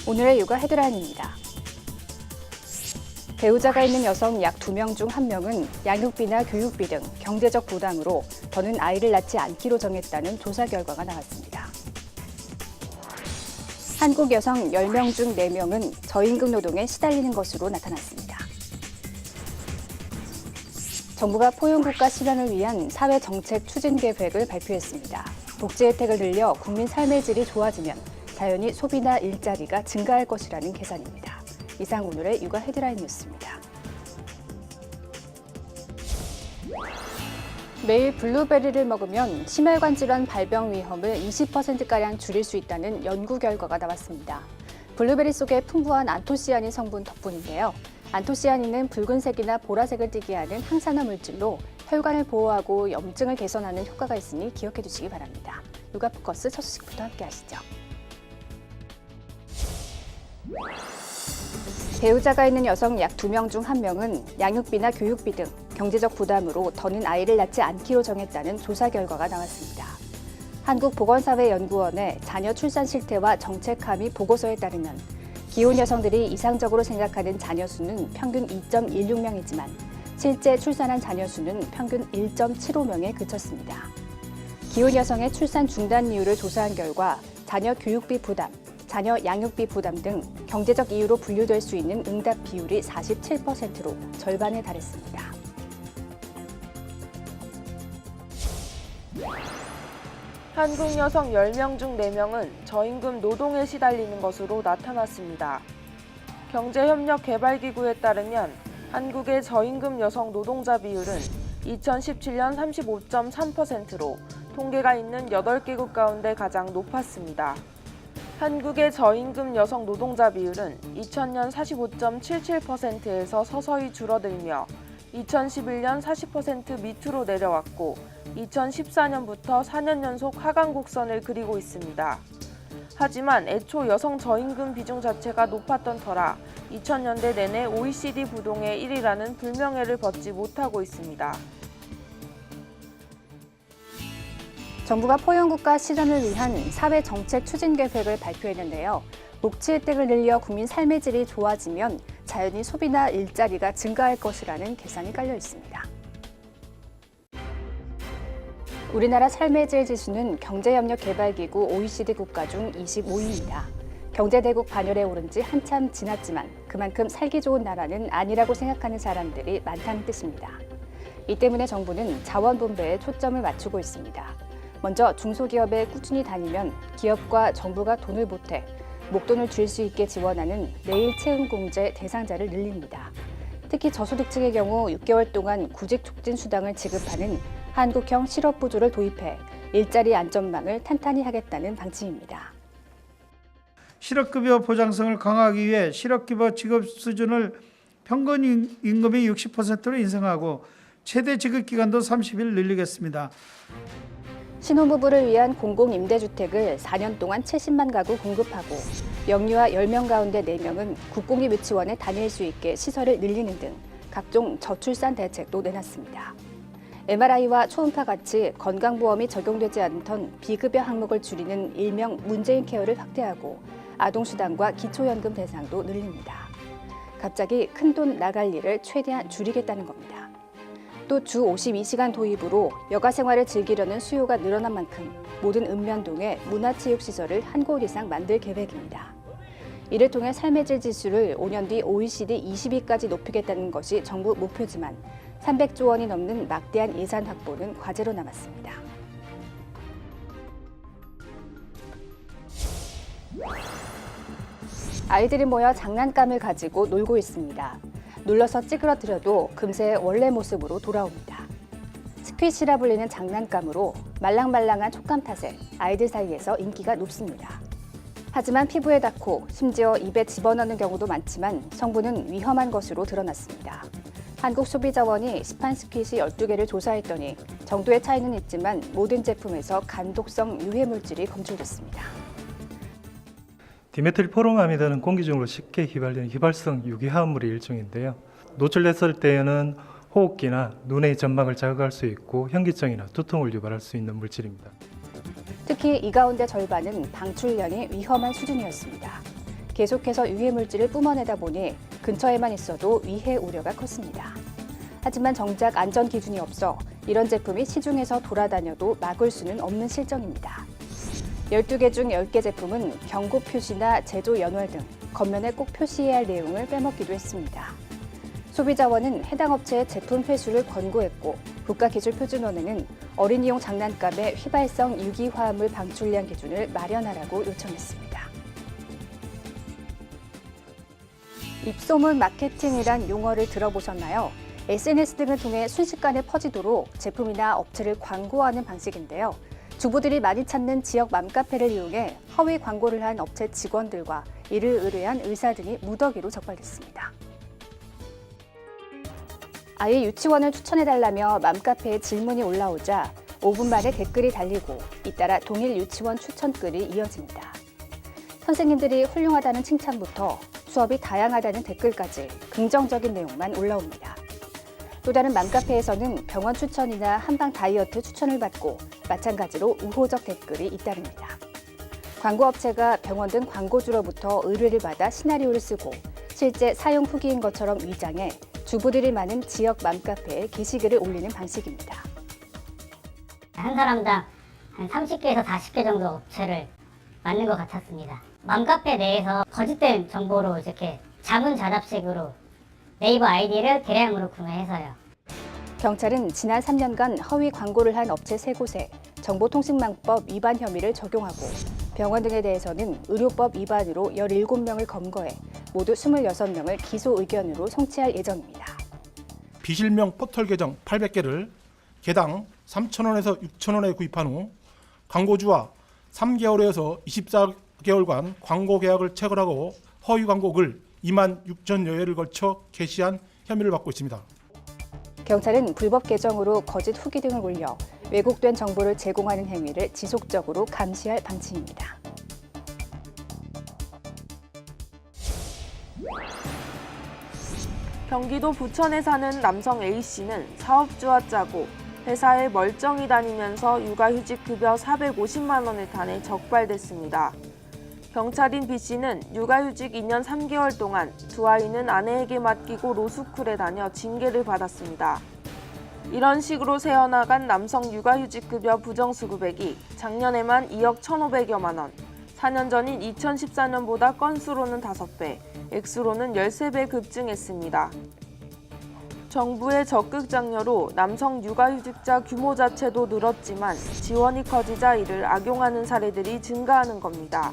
오늘의 육아 헤드라인입니다. 배우자가 있는 여성 약 2명 중 1명은 양육비나 교육비 등 경제적 부담으로 더는 아이를 낳지 않기로 정했다는 조사 결과가 나왔습니다. 한국 여성 10명 중 4명은 저임금 노동에 시달리는 것으로 나타났습니다. 정부가 포용국가 실현을 위한 사회정책 추진 계획을 발표했습니다. 복지 혜택을 늘려 국민 삶의 질이 좋아지면 자연히 소비나 일자리가 증가할 것이라는 계산입니다. 이상 오늘의 육아 헤드라인 뉴스입니다. 매일 블루베리를 먹으면 심혈관 질환 발병 위험을 20%가량 줄일 수 있다는 연구 결과가 나왔습니다. 블루베리 속에 풍부한 안토시아닌 성분 덕분인데요. 안토시아닌은 붉은색이나 보라색을 띠게 하는 항산화 물질로 혈관을 보호하고 염증을 개선하는 효과가 있으니 기억해 두시기 바랍니다. 육아 포커스 첫 소식부터 함께 하시죠. 배우자가 있는 여성 약 2명 중 1명은 양육비나 교육비 등 경제적 부담으로 더는 아이를 낳지 않기로 정했다는 조사 결과가 나왔습니다. 한국보건사회연구원의 자녀 출산 실태와 정책 함의 보고서에 따르면 기혼 여성들이 이상적으로 생각하는 자녀 수는 평균 2.16명이지만 실제 출산한 자녀 수는 평균 1.75명에 그쳤습니다. 기혼 여성의 출산 중단 이유를 조사한 결과 자녀 교육비 부담, 자녀 양육비 부담 등 경제적 이유로 분류될 수 있는 응답 비율이 47%로 절반에 달했습니다. 한국 여성 10명 중 4명은 저임금 노동에 시달리는 것으로 나타났습니다. 경제협력개발기구에 따르면 한국의 저임금 여성 노동자 비율은 2017년 35.3%로 통계가 있는 8개국 가운데 가장 높았습니다. 한국의 저임금 여성 노동자 비율은 2000년 45.77%에서 서서히 줄어들며 2011년 40% 밑으로 내려왔고 2014년부터 4년 연속 하강 곡선을 그리고 있습니다. 하지만 애초 여성 저임금 비중 자체가 높았던 터라 2000년대 내내 OECD 부동의 1위라는 불명예를 벗지 못하고 있습니다. 정부가 포용국가 실현을 위한 사회정책 추진 계획을 발표했는데요. 복지 혜택을 늘려 국민 삶의 질이 좋아지면 자연히 소비나 일자리가 증가할 것이라는 계산이 깔려 있습니다. 우리나라 삶의 질 지수는 경제협력개발기구 OECD 국가 중 25위입니다. 경제대국 반열에 오른 지 한참 지났지만 그만큼 살기 좋은 나라는 아니라고 생각하는 사람들이 많다는 뜻입니다. 이 때문에 정부는 자원분배에 초점을 맞추고 있습니다. 먼저 중소기업에 꾸준히 다니면 기업과 정부가 돈을 보태 목돈을 줄 수 있게 지원하는 내일 채용 공제 대상자를 늘립니다. 특히 저소득층의 경우 6개월 동안 구직 촉진 수당을 지급하는 한국형 실업부조를 도입해 일자리 안전망을 탄탄히 하겠다는 방침입니다. 실업급여 보장성을 강화하기 위해 실업급여 지급 수준을 평균 임금의 60%로 인상하고 최대 지급기간도 30일 늘리겠습니다. 신혼부부를 위한 공공임대주택을 4년 동안 70만 가구 공급하고 영유아 10명 가운데 4명은 국공립유치원에 다닐 수 있게 시설을 늘리는 등 각종 저출산 대책도 내놨습니다. MRI와 초음파 같이 건강보험이 적용되지 않던 비급여 항목을 줄이는 일명 문재인 케어를 확대하고 아동수당과 기초연금 대상도 늘립니다. 갑자기 큰돈 나갈 일을 최대한 줄이겠다는 겁니다. 또 주 52시간 도입으로 여가 생활을 즐기려는 수요가 늘어난 만큼 모든 읍면동에 문화체육시설을 한 곳 이상 만들 계획입니다. 이를 통해 삶의 질 지수를 5년 뒤 OECD 20위까지 높이겠다는 것이 정부 목표지만 300조 원이 넘는 막대한 예산 확보는 과제로 남았습니다. 아이들이 모여 장난감을 가지고 놀고 있습니다. 눌러서 찌그러뜨려도 금세 원래 모습으로 돌아옵니다. 스퀴시라 불리는 장난감으로 말랑말랑한 촉감 탓에 아이들 사이에서 인기가 높습니다. 하지만 피부에 닿고 심지어 입에 집어넣는 경우도 많지만 성분은 위험한 것으로 드러났습니다. 한국소비자원이 시판 스퀴시 12개를 조사했더니 정도의 차이는 있지만 모든 제품에서 간독성 유해 물질이 검출됐습니다. 디메틸포름아미드는 공기 중으로 쉽게 휘발되는 휘발성 유기화합물의 일종인데요. 노출됐을 때에는 호흡기나 눈의 점막을 자극할 수 있고 현기증이나 두통을 유발할 수 있는 물질입니다. 특히 이 가운데 절반은 방출량이 위험한 수준이었습니다. 계속해서 유해 물질을 뿜어내다 보니 근처에만 있어도 위해 우려가 컸습니다. 하지만 정작 안전 기준이 없어 이런 제품이 시중에서 돌아다녀도 막을 수는 없는 실정입니다. 12개 중 10개 제품은 경고 표시나 제조 연월 등 겉면에 꼭 표시해야 할 내용을 빼먹기도 했습니다. 소비자원은 해당 업체의 제품 회수를 권고했고 국가기술표준원에는 어린이용 장난감의 휘발성 유기화합물 방출량 기준을 마련하라고 요청했습니다. 입소문 마케팅이란 용어를 들어보셨나요? SNS 등을 통해 순식간에 퍼지도록 제품이나 업체를 광고하는 방식인데요. 주부들이 많이 찾는 지역 맘카페를 이용해 허위 광고를 한 업체 직원들과 이를 의뢰한 의사 등이 무더기로 적발됐습니다. 아이 유치원을 추천해달라며 맘카페에 질문이 올라오자 5분 만에 댓글이 달리고 잇따라 동일 유치원 추천글이 이어집니다. 선생님들이 훌륭하다는 칭찬부터 수업이 다양하다는 댓글까지 긍정적인 내용만 올라옵니다. 또 다른 맘카페에서는 병원 추천이나 한방 다이어트 추천을 받고 마찬가지로 우호적 댓글이 잇따릅니다. 광고업체가 병원 등 광고주로부터 의뢰를 받아 시나리오를 쓰고 실제 사용 후기인 것처럼 위장해 주부들이 많은 지역 맘카페에 게시글을 올리는 방식입니다. 한 사람당 한 30개에서 40개 정도 업체를 맞는 것 같았습니다. 맘카페 내에서 거짓된 정보로 이렇게 자문자답식으로 네이버 아이디를 대량으로 구매해서요. 경찰은 지난 3년간 허위 광고를 한 업체 3곳에 정보통신망법 위반 혐의를 적용하고 병원 등에 대해서는 의료법 위반으로 17명을 검거해 모두 26명을 기소 의견으로 송치할 예정입니다. 비실명 포털 계정 800개를 개당 3,000원에서 6,000원에 구입한 후 광고주와 3개월에서 24개월간 광고 계약을 체결하고 허위 광고 글 2만 6천여 회를 걸쳐 게시한 혐의를 받고 있습니다. 경찰은 불법 계정으로 거짓 후기 등을 올려 왜곡된 정보를 제공하는 행위를 지속적으로 감시할 방침입니다. 경기도 부천에 사는 남성 A씨는 사업주와 짜고 회사에 멀쩡히 다니면서 육아휴직급여 450만 원을 타내 적발됐습니다. 경찰인 B씨는 육아휴직 2년 3개월 동안 두 아이는 아내에게 맡기고 로스쿨에 다녀 징계를 받았습니다. 이런 식으로 새어나간 남성 육아휴직급여 부정수급액이 작년에만 2억 1,500여만 원, 4년 전인 2014년보다 건수로는 5배, 액수로는 13배 급증했습니다. 정부의 적극 장려로 남성 육아휴직자 규모 자체도 늘었지만 지원이 커지자 이를 악용하는 사례들이 증가하는 겁니다.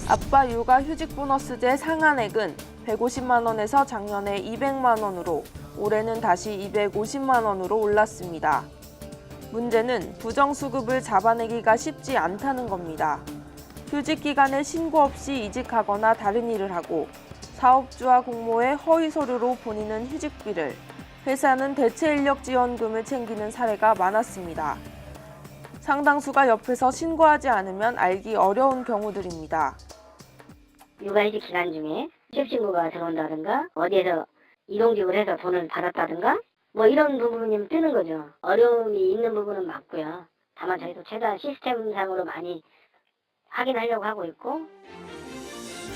아빠 육아휴직 보너스제 상한액은 150만 원에서 작년에 200만 원으로 올해는 다시 250만 원으로 올랐습니다. 문제는 부정수급을 잡아내기가 쉽지 않다는 겁니다. 휴직 기간에 신고 없이 이직하거나 다른 일을 하고 사업주와 공모해 허위 서류로 본인은 휴직비를, 회사는 대체 인력 지원금을 챙기는 사례가 많았습니다. 상당수가 옆에서 신고하지 않으면 알기 어려운 경우들입니다. 육아휴직 기간 중에 취업신고가 들어온다든가 어디에서 이동직을 해서 돈을 받았다든가 뭐 이런 부분이 뜨는 거죠. 어려움이 있는 부분은 맞고요. 다만 저희도 최대한 시스템상으로 많이 확인하려고 하고 있고,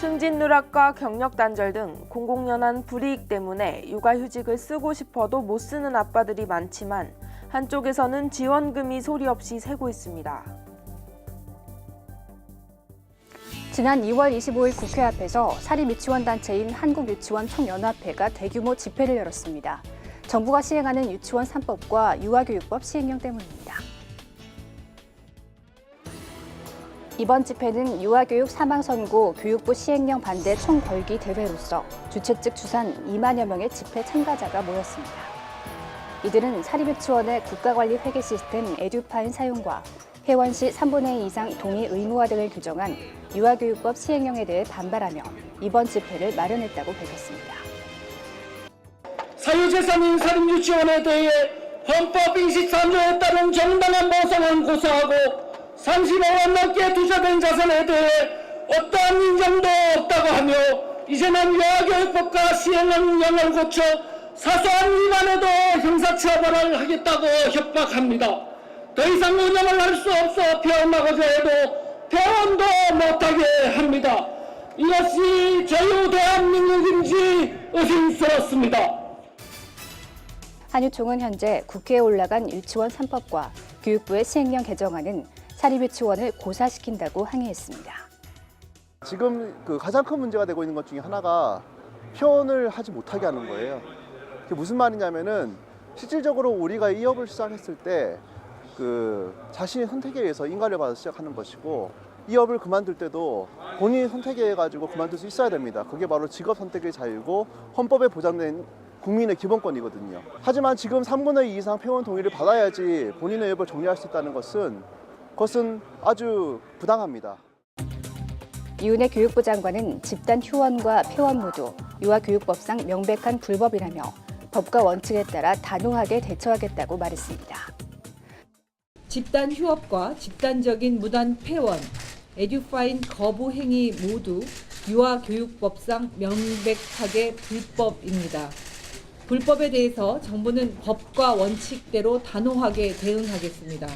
승진 누락과 경력 단절 등 공공연한 불이익 때문에 육아휴직을 쓰고 싶어도 못 쓰는 아빠들이 많지만 한쪽에서는 지원금이 소리 없이 새고 있습니다. 지난 2월 25일 국회 앞에서 사립유치원단체인 한국유치원총연합회가 대규모 집회를 열었습니다. 정부가 시행하는 유치원 3법과 유아교육법 시행령 때문입니다. 이번 집회는 유아교육 사망선고 교육부 시행령 반대 총궐기 대회로서 주최 측 추산 2만여 명의 집회 참가자가 모였습니다. 이들은 사립유치원의 국가관리 회계 시스템 에듀파인 사용과 회원 시 3분의 2 이상 동의 의무화 등을 규정한 유아교육법 시행령에 대해 반발하며 이번 집회를 마련했다고 밝혔습니다. 사유재산인 사립유치원에 대해 헌법 23조에 따른 정당한 보상은 고사하고 35억 넘게 투자된 자산에 대해 어떠한 인정도 없다고 하며 이제는 유아교육법과 시행령을 고쳐 사소한 위반에도 형사처벌을 하겠다고 협박합니다. 더 이상 운영을 할 수 없어 병원나가자 해도 병원도 못하게 합니다. 이것이 자유 대한민국인지 의심스럽습니다. 한유총은 현재 국회에 올라간 유치원 3법과 교육부의 시행령 개정안은 사립유치원을 고사시킨다고 항의했습니다. 지금 가장 큰 문제가 되고 있는 것 중에 하나가 표현을 하지 못하게 하는 거예요. 그게 무슨 말이냐면은 실질적으로 우리가 이 업을 시작했을 때 자신의 선택에 의해서 인가를 받아 시작하는 것이고, 이 업을 그만둘 때도 본인이 선택해가지고 그만둘 수 있어야 됩니다. 그게 바로 직업 선택의 자유고 헌법에 보장된 국민의 기본권이거든요. 하지만 지금 3분의 2 이상 회원 동의를 받아야지 본인의 업을 정리할 수 있다는 그것은 아주 부당합니다. 이은혜 교육부 장관은 집단 휴원과 폐원 모두 유아교육법상 명백한 불법이라며 법과 원칙에 따라 단호하게 대처하겠다고 말했습니다. 집단 휴업과 집단적인 무단 폐원, 에듀파인 거부 행위 모두 유아교육법상 명백하게 불법입니다. 불법에 대해서 정부는 법과 원칙대로 단호하게 대응하겠습니다.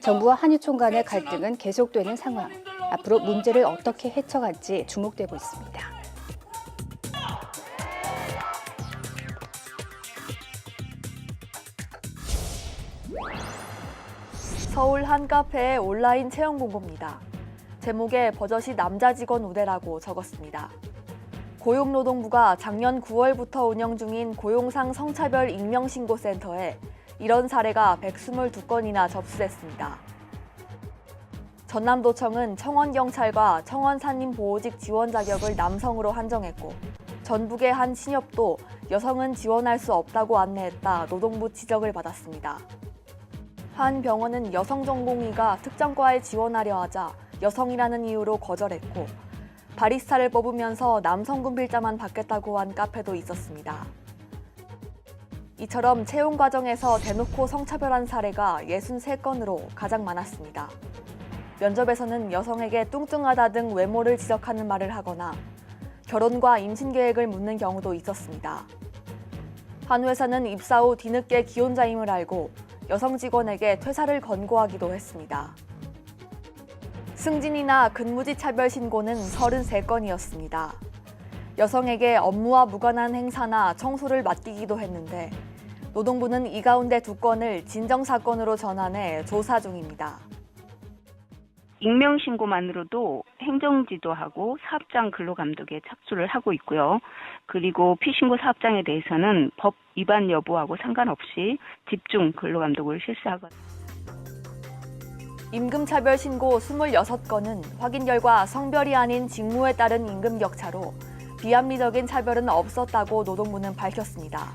정부와 한유총 간의 갈등은 계속되는 상황. 앞으로 문제를 어떻게 헤쳐갈지 주목되고 있습니다. 서울 한 카페의 온라인 채용 공고입니다. 제목에 버젓이 남자 직원 우대라고 적었습니다. 고용노동부가 작년 9월부터 운영 중인 고용상 성차별 익명신고센터에 이런 사례가 122건이나 접수됐습니다. 전남도청은 청원경찰과 청원산림보호직 지원 자격을 남성으로 한정했고, 전북의 한 신협도 여성은 지원할 수 없다고 안내했다 노동부 지적을 받았습니다. 한 병원은 여성 전공의가 특정 과에 지원하려 하자 여성이라는 이유로 거절했고, 바리스타를 뽑으면서 남성 군필자만 받겠다고 한 카페도 있었습니다. 이처럼 채용 과정에서 대놓고 성차별한 사례가 63건으로 가장 많았습니다. 면접에서는 여성에게 뚱뚱하다 등 외모를 지적하는 말을 하거나 결혼과 임신 계획을 묻는 경우도 있었습니다. 한 회사는 입사 후 뒤늦게 기혼자임을 알고 여성 직원에게 퇴사를 권고하기도 했습니다. 승진이나 근무지 차별 신고는 33건이었습니다. 여성에게 업무와 무관한 행사나 청소를 맡기기도 했는데 노동부는 이 가운데 2건을 진정사건으로 전환해 조사 중입니다. 익명신고만으로도 행정지도하고 사업장 근로감독에 착수를 하고 있고요. 그리고 피신고 사업장에 대해서는 법 위반 여부하고 상관없이 집중 근로감독을 실시하거든요. 임금차별 신고 26건은 확인 결과 성별이 아닌 직무에 따른 임금 격차로 비합리적인 차별은 없었다고 노동부는 밝혔습니다.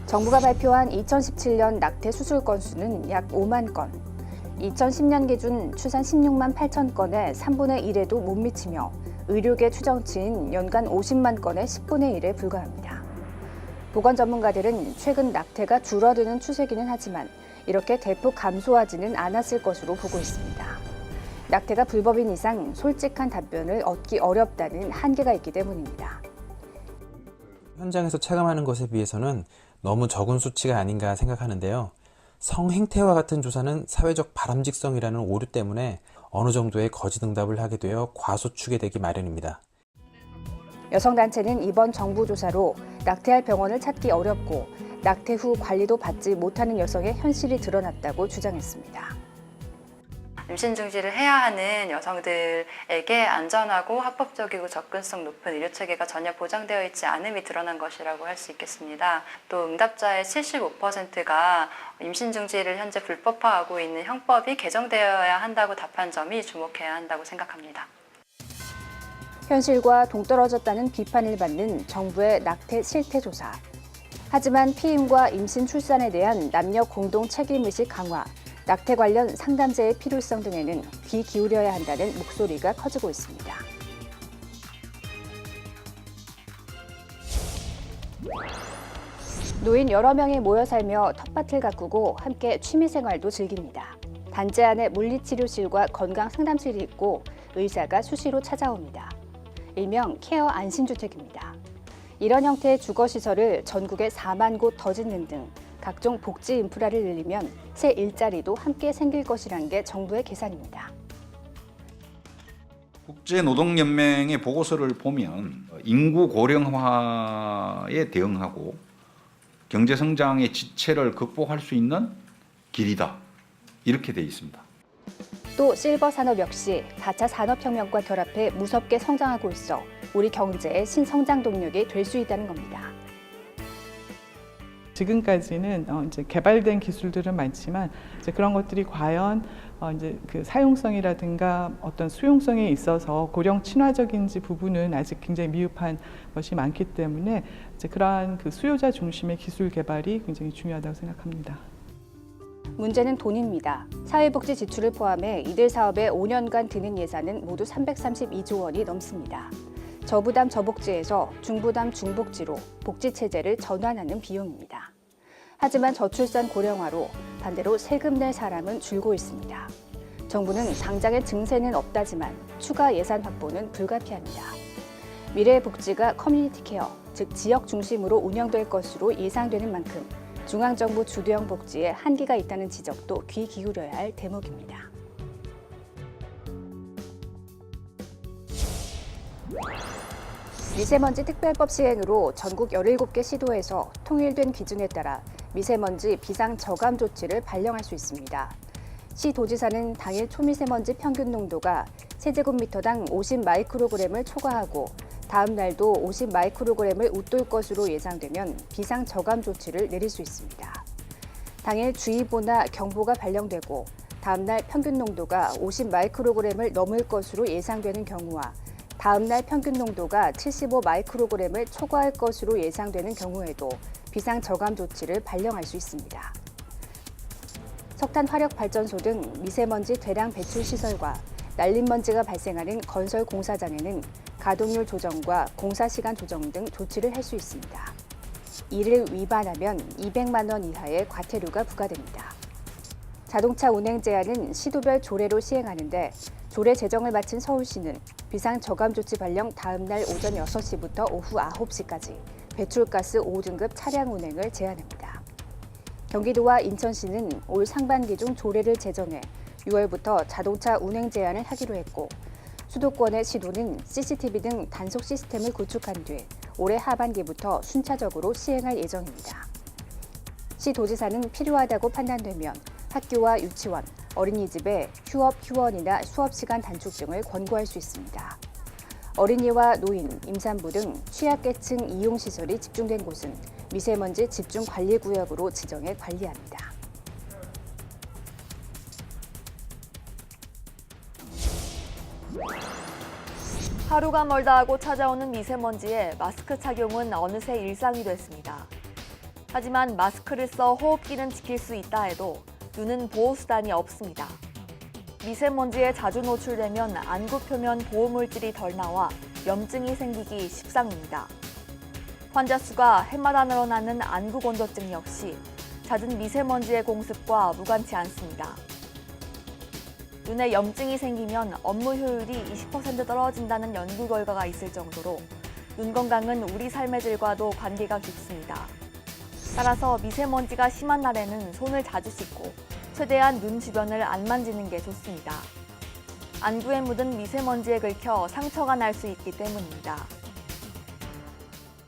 정부가 발표한 2017년 낙태 수술 건수는 약 5만 건. 2010년 기준 추산 16만 8천 건의 3분의 1에도 못 미치며 의료계 추정치인 연간 50만 건의 10분의 1에 불과합니다. 보건 전문가들은 최근 낙태가 줄어드는 추세기는 하지만 이렇게 대폭 감소하지는 않았을 것으로 보고 있습니다. 낙태가 불법인 이상 솔직한 답변을 얻기 어렵다는 한계가 있기 때문입니다. 현장에서 체감하는 것에 비해서는 너무 적은 수치가 아닌가 생각하는데요. 성행태와 같은 조사는 사회적 바람직성이라는 오류 때문에 어느 정도의 거짓 응답을 하게 되어 과소축이 되기 마련입니다. 여성단체는 이번 정부 조사로 낙태할 병원을 찾기 어렵고 낙태 후 관리도 받지 못하는 여성의 현실이 드러났다고 주장했습니다. 임신 중지를 해야 하는 여성들에게 안전하고 합법적이고 접근성 높은 의료체계가 전혀 보장되어 있지 않음이 드러난 것이라고 할 수 있겠습니다. 또 응답자의 75%가 임신 중지를 현재 불법화하고 있는 형법이 개정되어야 한다고 답한 점이 주목해야 한다고 생각합니다. 현실과 동떨어졌다는 비판을 받는 정부의 낙태 실태조사. 하지만 피임과 임신 출산에 대한 남녀 공동 책임의식 강화, 낙태 관련 상담제의 필요성 등에는 귀 기울여야 한다는 목소리가 커지고 있습니다. 노인 여러 명이 모여 살며 텃밭을 가꾸고 함께 취미생활도 즐깁니다. 단지 안에 물리치료실과 건강상담실이 있고 의사가 수시로 찾아옵니다. 일명 케어 안심주택입니다. 이런 형태의 주거시설을 전국에 4만 곳 더 짓는 등 각종 복지 인프라를 늘리면 새 일자리도 함께 생길 것이라는 게 정부의 계산입니다. 국제노동연맹의 보고서를 보면 인구 고령화에 대응하고 경제성장의 지체를 극복할 수 있는 길이다. 이렇게 되어 있습니다. 또 실버 산업 역시 4차 산업혁명과 결합해 무섭게 성장하고 있어 우리 경제의 신성장 동력이 될 수 있다는 겁니다. 지금까지는 이제 개발된 기술들은 많지만 이제 그런 것들이 과연 이제 그 사용성이라든가 어떤 수용성에 있어서 고령 친화적인지 부분은 아직 굉장히 미흡한 것이 많기 때문에 이제 그러한 그 수요자 중심의 기술 개발이 굉장히 중요하다고 생각합니다. 문제는 돈입니다. 사회복지 지출을 포함해 이들 사업에 5년간 드는 예산은 모두 332조 원이 넘습니다. 저부담 저복지에서 중부담 중복지로 복지 체제를 전환하는 비용입니다. 하지만 저출산 고령화로 반대로 세금 낼 사람은 줄고 있습니다. 정부는 당장의 증세는 없다지만 추가 예산 확보는 불가피합니다. 미래의 복지가 커뮤니티 케어, 즉 지역 중심으로 운영될 것으로 예상되는 만큼 중앙정부 주도형 복지에 한계가 있다는 지적도 귀 기울여야 할 대목입니다. 미세먼지 특별법 시행으로 전국 17개 시도에서 통일된 기준에 따라 미세먼지 비상 저감 조치를 발령할 수 있습니다. 시 도지사는 당일 초미세먼지 평균 농도가 세제곱미터당 50 마이크로그램을 초과하고 다음 날도 50 마이크로그램을 웃돌 것으로 예상되면 비상 저감 조치를 내릴 수 있습니다. 당일 주의보나 경보가 발령되고 다음 날 평균 농도가 50 마이크로그램을 넘을 것으로 예상되는 경우와 다음 날 평균 농도가 75 마이크로그램을 초과할 것으로 예상되는 경우에도 비상 저감 조치를 발령할 수 있습니다. 석탄 화력 발전소 등 미세먼지 대량 배출 시설과 날림먼지가 발생하는 건설 공사장에는 가동률 조정과 공사 시간 조정 등 조치를 할 수 있습니다. 이를 위반하면 200만 원 이하의 과태료가 부과됩니다. 자동차 운행 제한은 시도별 조례로 시행하는데 조례 제정을 마친 서울시는 비상 저감 조치 발령 다음 날 오전 6시부터 오후 9시까지 배출가스 5등급 차량 운행을 제한합니다. 경기도와 인천시는 올 상반기 중 조례를 제정해 6월부터 자동차 운행 제한을 하기로 했고 수도권의 시도는 CCTV 등 단속 시스템을 구축한 뒤 올해 하반기부터 순차적으로 시행할 예정입니다. 시 도지사는 필요하다고 판단되면 학교와 유치원, 어린이집에 휴업 휴원이나 수업 시간 단축 등을 권고할 수 있습니다. 어린이와 노인, 임산부 등 취약계층 이용시설이 집중된 곳은 미세먼지 집중관리구역으로 지정해 관리합니다. 하루가 멀다 하고 찾아오는 미세먼지에 마스크 착용은 어느새 일상이 됐습니다. 하지만 마스크를 써 호흡기는 지킬 수 있다 해도 눈은 보호수단이 없습니다. 미세먼지에 자주 노출되면 안구 표면 보호물질이 덜 나와 염증이 생기기 십상입니다. 환자 수가 해마다 늘어나는 안구 건조증 역시 잦은 미세먼지의 공습과 무관치 않습니다. 눈에 염증이 생기면 업무 효율이 20% 떨어진다는 연구 결과가 있을 정도로 눈 건강은 우리 삶의 질과도 관계가 깊습니다. 따라서 미세먼지가 심한 날에는 손을 자주 씻고 최대한 눈 주변을 안 만지는 게 좋습니다. 안구에 묻은 미세먼지에 긁혀 상처가 날 수 있기 때문입니다.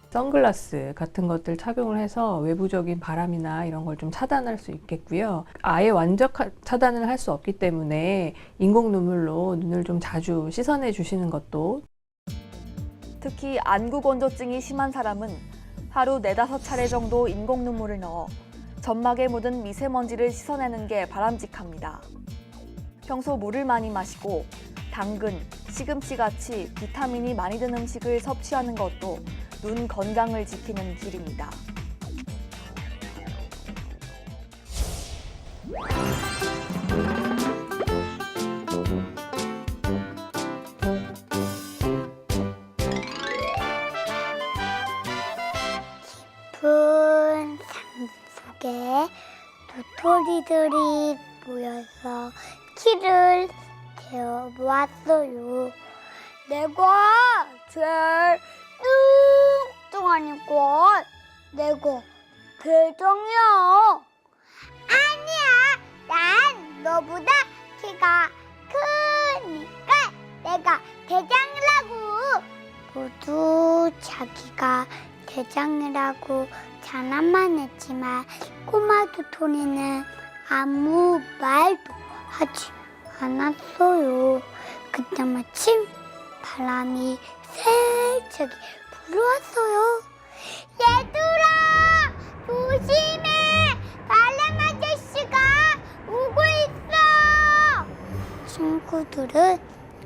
선글라스 같은 것들 착용을 해서 외부적인 바람이나 이런 걸 좀 차단할 수 있겠고요. 아예 완전 차단을 할 수 없기 때문에 인공 눈물로 눈을 좀 자주 씻어내 주시는 것도. 특히 안구 건조증이 심한 사람은 하루 4-5차례 정도 인공 눈물을 넣어 점막에 묻은 미세먼지를 씻어내는 게 바람직합니다. 평소 물을 많이 마시고 당근, 시금치 같이 비타민이 많이 든 음식을 섭취하는 것도 눈 건강을 지키는 길입니다. 깊은 산 속에 도토리들이 모여서 키를 재어보았어요. 내가 제일 뚱뚱하니까 내가 대장이야. 아니야, 난 너보다 키가 크니까 내가 대장이라고. 모두 자기가 대장이라고 자랑만 했지만 꼬마 도토리는 아무 말도 하지 않았어요. 그때 마침 바람이 세차게 불어왔어요. 얘들아, 조심해! 바람 아저씨가 오고 있어! 친구들은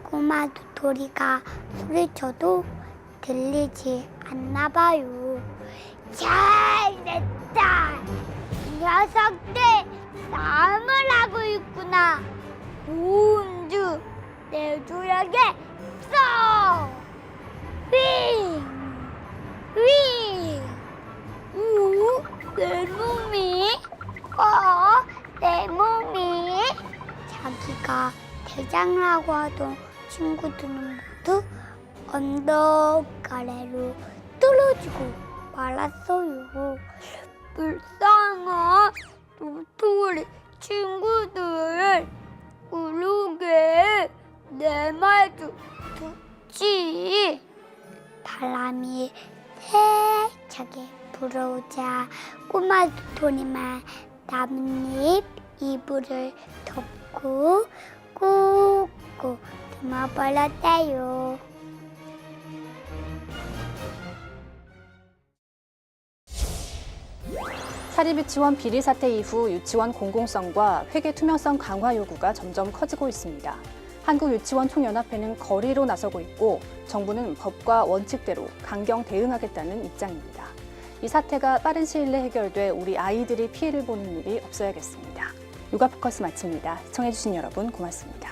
꼬마 도토리가 소리쳐도 들리지 않나 봐요. 잘됐다! 이 녀석들 싸움을 하고 있구나. 우은주 내줘야겠어. 윙! 윙! 내 몸이? 내 몸이? 자기가 대장이라고 하던 친구들은 모두 언덕 아래로 떨어지고 말았어요. 불쌍한 도토리 친구들, 그러게 내 말도 듣지. 바람이 세차게 불어오자 꼬마 도토리만 나뭇잎 이불을 덮고 꾹꾹 숨어버렸대요. 사립유치원 비리 사태 이후 유치원 공공성과 회계 투명성 강화 요구가 점점 커지고 있습니다. 한국유치원총연합회는 거리로 나서고 있고 정부는 법과 원칙대로 강경 대응하겠다는 입장입니다. 이 사태가 빠른 시일 내에 해결돼 우리 아이들이 피해를 보는 일이 없어야겠습니다. 육아포커스 마칩니다. 시청해주신 여러분 고맙습니다.